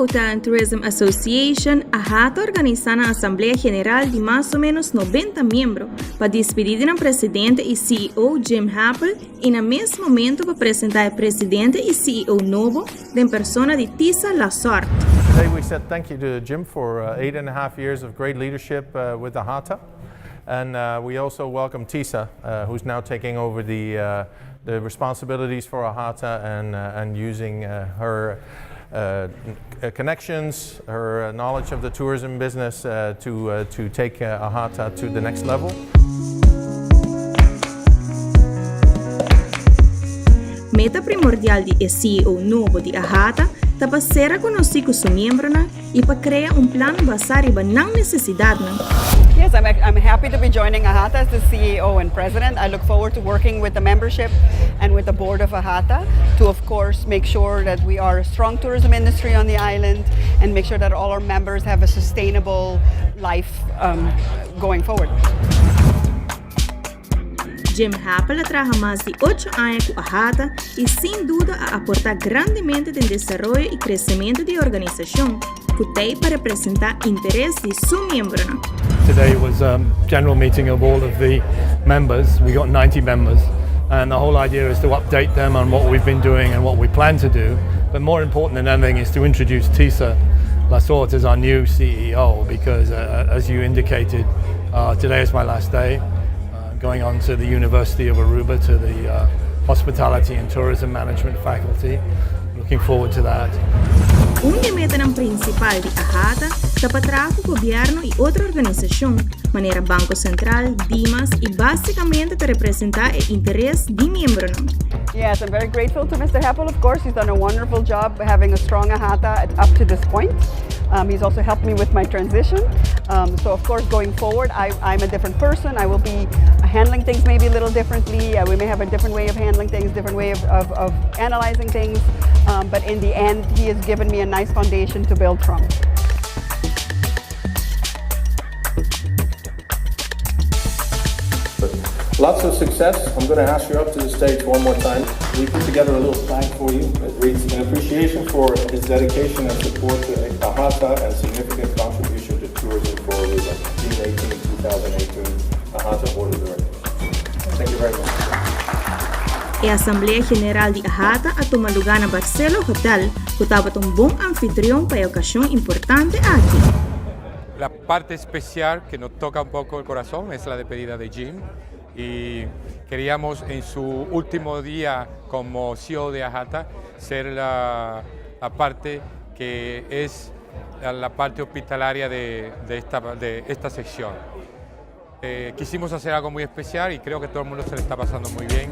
Hotel and Tourism Association, AHATA organiza una asamblea general de más o menos 90 miembros para despedir el presidente y CEO Jim Happel y en el mismo momento para presentar el presidente y CEO nuevo de persona de TISA Lazard. Today we said thank you to Jim for 8.5 years of great leadership with AHATA. And we also welcome TISA, who's now taking over the responsibilities for AHATA and using her connections, her knowledge of the tourism business to take AHATA to the next level. Meta primordial de CEO nuevo de AHATA é para ser reconhecido com seus membros e para criar plano basado na necessidade. Yes, I'm happy to be joining AHATA as the CEO and President. I look forward to working with the membership and with the board of AHATA to, of course, make sure that we are a strong tourism industry on the island and make sure that all our members have a sustainable life going forward. Jim Happel trabaja más de 8 años con AHATA y sin duda ha aportado grandemente en el desarrollo y crecimiento de la organización, que para representar interés de sus miembros. Today was a general meeting of all of the members. We got 90 members, and the whole idea is to update them on what we've been doing and what we plan to do. But more important than anything is to introduce TISA Lazard as our new CEO, because as you indicated, today is my last day. Going on to the University of Aruba to the Hospitality and Tourism Management faculty. Looking forward to that. Una meta principal de AHATA é para trabajar con el gobierno y otra organización, manera Banco Central, DIMAS y básicamente para representar el interés de miembros. Yes, I'm very grateful to Mr. Happel, of course. He's done a wonderful job having a strong AHATA up to this point. He's also helped me with my transition. So of course, going forward, I'm a different person. I will be handling things maybe a little differently. We may have a different way of handling things, different way of analyzing things. But in the end, he has given me a nice foundation to build from. Lots of success. I'm going to ask you up to the stage one more time. We put together a little flag for you. It reads, "In appreciation for his dedication and support to AHATA and significant contribution to tourism for Aruba, June 18, 2018, AHATA Board of Directors." Thank you very much. La Asamblea General de AHATA ha tomado lugar en Barcelona Hotel, que estaba un buen anfitrión para una ocasión importante aquí. La parte especial que nos toca un poco el corazón es la despedida de Jim. Y queríamos en su último día como CEO de AHATA ser la parte que es la parte hospitalaria de esta sección. Quisimos hacer algo muy especial y creo que todo el mundo se le está pasando muy bien.